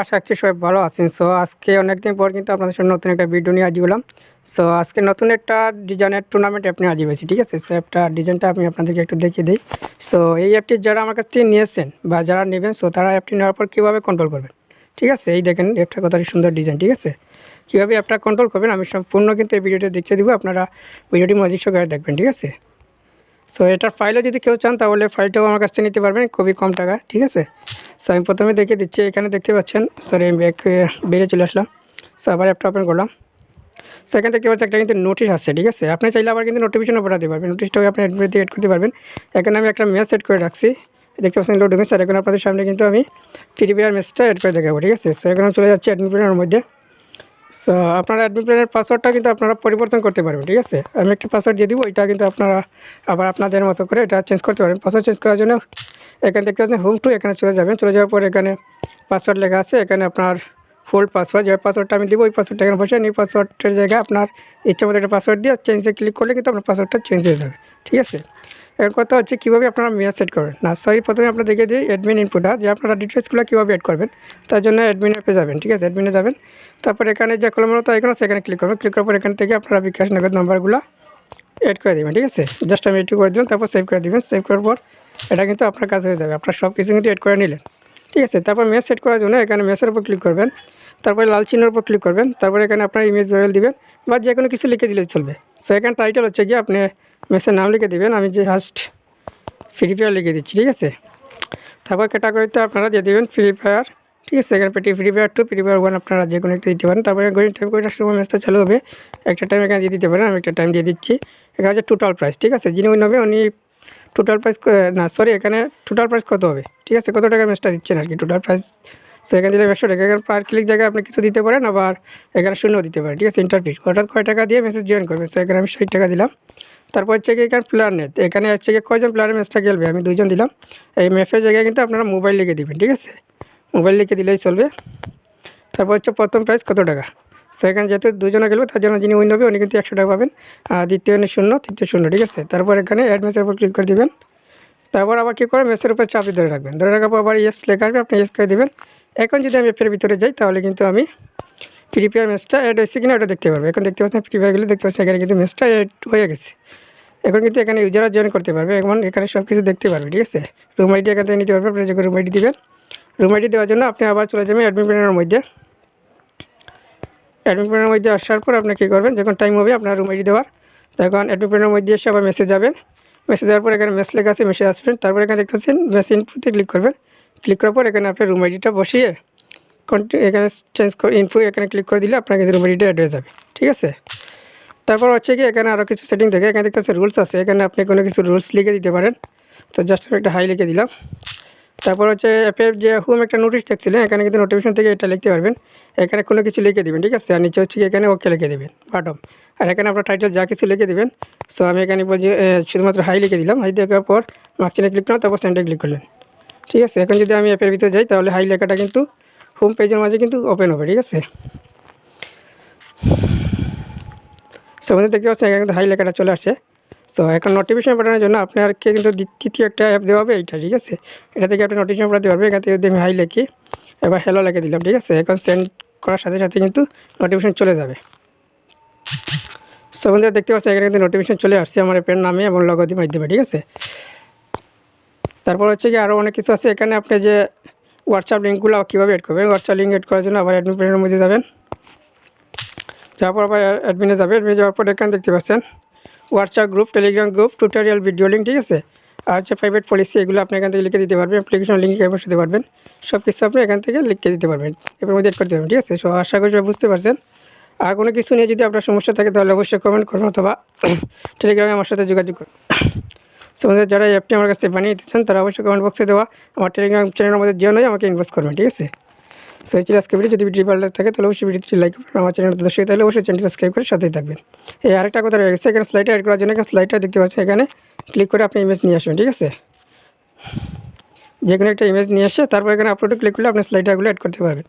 আশা রাখছি সবাই ভালো আছেন। সো আজকে অনেকদিন পর কিন্তু আপনাদের সামনে নতুন একটা ভিডিও নিয়ে হাজির হলাম। সো আজকে নতুন একটা ডিজাইনের টুর্নামেন্ট অ্যাপ নিয়ে হাজির হয়েছি, ঠিক আছে। সো অ্যাপটা ডিজাইনটা আমি আপনাদেরকে একটু দেখিয়ে দিই। সো এই অ্যাপটি যারা আমার কাছ থেকে নিয়েছেন বা যারা নেবেন, সো তারা অ্যাপটি নেওয়ার পর কীভাবে কন্ট্রোল করবেন, ঠিক আছে। এই দেখেন অ্যাপটা কতটা সুন্দর ডিজাইন, ঠিক আছে। কীভাবে অ্যাপটা কন্ট্রোল করবেন আমি সম্পূর্ণ কিন্তু এই ভিডিওটা দেখিয়ে দেবো, আপনারা ভিডিওটি মনোযোগ সহকারে দেখবেন, ঠিক আছে। সো এটার ফাইলও যদি কেউ চান তাহলে ফাইলটাও আমার কাছ থেকে নিতে পারবেন খুবই কম টাকা, ঠিক আছে। সো আমি প্রথমে দেখিয়ে দিচ্ছি, এখানে দেখতে পাচ্ছেন। সরি আমি বেরিয়ে চলে আসলাম। সো আবার অ্যাপটা ওপেন করলাম। সো এখানে দেখতে পাচ্ছি একটা কিন্তু নোটিশ আসছে, ঠিক আছে। আপনি চাইলে আবার কিন্তু নোটিফিকেশনও পাঠাতে পারবেন, নোটিশটাকে আপনি অ্যাডমিট দিয়ে এড করতে পারবেন। এখানে আমি একটা মেস সেট করে রাখছি, দেখতে পাচ্ছেন লোড মেস। আর এখন আপনাদের সামনে কিন্তু আমি ফ্রি ফায়ার মেসটা এড করে দেখাবো, ঠিক আছে। সো এখন চলে যাচ্ছি অ্যাডমিট প্ল্যানের মধ্যে। সো আপনারা অ্যাডমিন প্ল্যানের পাসওয়ার্ডটা কিন্তু আপনারা পরিবর্তন করতে পারবেন, ঠিক আছে। আমি একটা পাসওয়ার্ড দিয়ে দিব, এটা কিন্তু আপনারা আবার আপনাদের মতো করে এটা চেঞ্জ করতে পারবেন। পাসওয়ার্ড চেঞ্জ করার জন্য এখানে দেখতে পাচ্ছেন হোম টু, এখানে চলে যাবেন। চলে যাওয়ার পর এখানে পাসওয়ার্ড লেখা আছে, এখানে আপনার ফুল পাসওয়ার্ড, যে পাসওয়ার্ডটা আমি দিব ওই পাসওয়ার্ডটা এখানে বসে এই পাসওয়ার্ডের জায়গায় আপনার ইচ্ছা মতো একটা পাসওয়ার্ড দিয়ে চেঞ্জে ক্লিক করলে কিন্তু আপনার পাসওয়ার্ডটা চেঞ্জ হয়ে যাবে, ঠিক আছে। এর কথা হচ্ছে কীভাবে আপনারা মেয়াদ সেট করবেন না। সরি প্রথমে আপনার দেখে দিই অ্যাডমিন ইনপুটটা, যে আপনারা ডিটেলসগুলো কীভাবে অ্যাড করবেন। তার জন্য অ্যাডমিন অ্যাপে যাবেন, ঠিক আছে। অ্যাডমিনে যাবেন, তারপর এখানে যে কলমের মতো আইকন আছে এখানে ক্লিক করবেন। ক্লিক করার পর এখান থেকে আপনারা বিকাশ নগদ নাম্বারগুলো অ্যাড করে দেবেন, ঠিক আছে। জাস্ট আমি এটু করে দিলাম, তারপর সেভ করে দেবেন। সেভ করার পর এটা কিন্তু আপনার কাজ হয়ে যাবে, আপনার সব কিছু কিন্তু অ্যাড করে নিলেন, ঠিক আছে। তারপর মেস সেট করার জন্য এখানে মেসের উপর ক্লিক করবেন, তারপরে লাল চিহ্নের উপর ক্লিক করবেন, তারপরে এখানে আপনার ইমেজ ভাইরাল দিবেন বা যে কোনো কিছু লিখে দিলেই চলবে। সো এখানে টাইটেল হচ্ছে গিয়ে আপনি মেসের নাম লিখে দিবেন, আমি যে হাস্ট ফ্রি ফায়ার লিখে দিচ্ছি, ঠিক আছে। তারপর ক্যাটাগরিতে আপনারা দিয়ে দেবেন ফ্রি ফায়ার, ঠিক আছে। এখানে ফ্রি ফায়ার 2, ফ্রি ফায়ার 1 আপনারা যে কোনো একটা দিতে পারেন। তারপরে গোয়িং টাইম করে সময় ম্যাচটা চালু হবে, একটা টাইম এখানে দিয়ে দিতে পারেন। আমি একটা টাইম দিয়ে দিচ্ছি। এখানে হচ্ছে টোটাল প্রাইস, ঠিক আছে। যিনি উইন হবে উনি টোটাল প্রাইস না সরি এখানে টোটাল প্রাইস কত হবে, ঠিক আছে, কত টাকা ম্যাচটা দিচ্ছেন আর কি টোটাল প্রাইস। সো এখানে দিলে 100 টাকা। এখানে পার ক্লিক জায়গায় আপনি কিছু দিতে পারেন, আবার এখানে শূন্য দিতে পারেন, ঠিক আছে। ইন্টারফিস হঠাৎ কয় টাকা দিয়ে মেসেজ জয়েন করবেন। সো এখানে আমি 60 টাকা দিলাম। তারপর হচ্ছে কি এখানে প্লেয়ার নেট, এখানে হচ্ছে কি কয়জন প্লেয়ারের ম্যাচটা খেলবে, আমি 2 জন দিলাম। এই ম্যাপের জায়গায় কিন্তু আপনারা মোবাইল লিখে দিবেন, ঠিক আছে। মোবাইল লিখে দিলেই চলবে। তারপর হচ্ছে প্রথম প্রাইস কত টাকা। সো এখানে যেহেতু 2 জনে খেলবে তার জন্য যিনি উইন হবে উনি কিন্তু 100 টাকা পাবেন। আর দ্বিতীয় 0, তৃতীয় 0, ঠিক আছে। তারপর এখানে অ্যাড ম্যাচের উপর ক্লিক করে দিবেন। তারপর আবার কী করে ম্যাচের উপর চাপে ধরে রাখবেন, ধরে রাখার পর আবার ইয়েস লেখা আসবে, আপনি ইয়েস করে দেবেন। এখন যদি আমি অ্যাপের ভিতরে যাই তাহলে কিন্তু আমি ফ্রি ফায়ার ম্যাচটা অ্যাড হয়েছে কিনা ওটা দেখতে পারবো। এখন দেখতে পাচ্ছেন ফ্রি ফায়ার গেলে দেখতে পাচ্ছেন এখানে কিন্তু ম্যাচটা অ্যাড হয়ে গেছে। এখন কিন্তু এখানে ইউজাররা জয়েন করতে পারবে, এবং এখানে সব কিছু দেখতে পারবে, ঠিক আছে। রুম আইডি এখান থেকে নিতে পারবে, আপনি যখন রুম আইডি দেবেন, রুম আইডি দেওয়ার জন্য আপনি আবার চলে যাবেন অ্যাডমিন প্যানেলের মধ্যে। অ্যাডমিন প্যানেলের মধ্যে আসার পর আপনি কী করবেন, যখন টাইম হবে আপনার রুম আইডি দেওয়ার, তখন অ্যাডমিন প্যানেলের মধ্যে এসে আবার মেসেজ যাবেন। মেসেজ যাওয়ার পর এখানে মেস লেখা আছে, মেসেজ আসবেন। তারপর এখানে দেখতে পাচ্ছেন মেস ইনপুটে ক্লিক করবেন। ক্লিক করার পর এখানে আপনার রুম আইডিটা বসিয়ে এখানে চেঞ্জ করে ইনফো এখানে ক্লিক করে দিলে আপনার কাছে রুম আইডিটা অ্যাড হয়ে যাবে, ঠিক আছে। তারপর হচ্ছে কি এখানে আরও কিছু সেটিং থাকে, এখানে দেখতে পাচ্ছেন রুলস আছে, এখানে আপনি কোনো কিছু রুলস লিখে দিতে পারেন। তো জাস্ট আমি একটা হাই লিখে দিলাম। তারপর হচ্ছে অ্যাপের যে হোম একটা নোটিশ দেখছিলেন, এখানে কিন্তু নোটিফিকেশন থেকে এটা লিখতে পারবেন। এখানে কোনো কিছু লিখে দেবেন, ঠিক আছে। আর নিচে হচ্ছে কি এখানে ওকে লিখে দেবেন বাটম। আর এখানে আপনার টাইটেল যা কিছু লিখে দেবেন। সো আমি এখানে বলছি শুধুমাত্র হাই লিখে দিলাম। হাই দেওয়ার পর মার্কচিনে ক্লিক করলাম, তারপর সেন্ডে ক্লিক করলেন, ঠিক আছে। এখন যদি আমি অ্যাপের ভিতরে যাই তাহলে হাই লেখাটা কিন্তু হোম পেজের মাঝে কিন্তু ওপেন হবে, ঠিক আছে। সো আমাদের দেখতে পাচ্ছেন এখানে কিন্তু হাই লেখাটা চলে আসছে। সো এখন নোটিফিকেশন পাঠানোর জন্য আপনাকে কিন্তু তৃতীয় একটা অ্যাপ দেওয়া হবে, এইটা, ঠিক আছে। এটা থেকে আপনি নোটিফিকেশন পাঠাতে পারবেন। এখান থেকে যদি আমি হাই লিখি, এবার হ্যালো লিখে দিলাম, ঠিক আছে। এখন সেন্ড করার সাথে সাথে কিন্তু নোটিফিকেশন চলে যাবে। সো বন্ধুরা দেখতে পাচ্ছেন এখানে কিন্তু নোটিফিকেশন চলে আসছে আমার অ্যাপের নামে এবং লগোর মাধ্যমে, ঠিক আছে। তারপর হচ্ছে কি আরও অনেক কিছু আছে, এখানে আপনি যে হোয়াটসঅ্যাপ লিঙ্কগুলো কীভাবে অ্যাড করবেন। হোয়াটসঅ্যাপ লিঙ্ক অ্যাড করার জন্য আবার অ্যাডমিন প্যানেলের মধ্যে যাবেন। যাওয়ার পর আবার অ্যাডমিনে যাবে। অ্যাডমিনে যাওয়ার পর এখানে দেখতে পাচ্ছেন WhatsApp group, Telegram group, tutorial video link, ঠিক আছে। আর হচ্ছে প্রাইভেট পলিসি, এগুলো আপনি এখান থেকে লিখে দিতে পারবেন। অ্যাপ্লিকেশন লিঙ্ক এখানে বসাতে পারবেন, সব কিছু আপনি এখান থেকে লিখে দিতে পারবেন, এর মধ্যে অ্যাড করতে পারবেন, ঠিক আছে। সো আশা করি সবাই বুঝতে পারছেন। আর কোনো কিছু নিয়ে যদি আপনার সমস্যা থাকে তাহলে অবশ্যই কমেন্ট করুন, অথবা টেলিগ্রামে আমার সাথে যোগাযোগ করুন। সো আমাদের যারা এই অ্যাপটি আমার কাছে বানিয়ে দিচ্ছেন তারা অবশ্যই কমেন্ট বক্সে দেওয়া আমার টেলিগ্রাম চ্যানেলের মধ্যে যে নয় আমাকে ইনভেস্ট করবেন, ঠিক আছে। সো এই ছিল আজকে ভিডিও। যদি ভিডিও ভালো থাকে তাহলে অবশ্যই ভিডিওটি লাইক করবেন, আমার চ্যানেল দর্শক তাহলে অবশ্যই চ্যানেলটি সাবস্ক্রাইব করে সাথেই থাকবেন। এই আরেকটা কথা রয়ে গেছে, এখানে স্লাইডটা অ্যাড করার জন্য এখানে স্লাইডটা দেখতে পাচ্ছেন, এখানে ক্লিক করে আপনি ইমেজ নিয়ে আসবেন, ঠিক আছে। যে কোনো একটা ইমেজ নিয়ে আসে তারপর এখানে আপলোডে ক্লিক করলে আপনি স্লাইডারগুলো অ্যাড করতে পারবেন।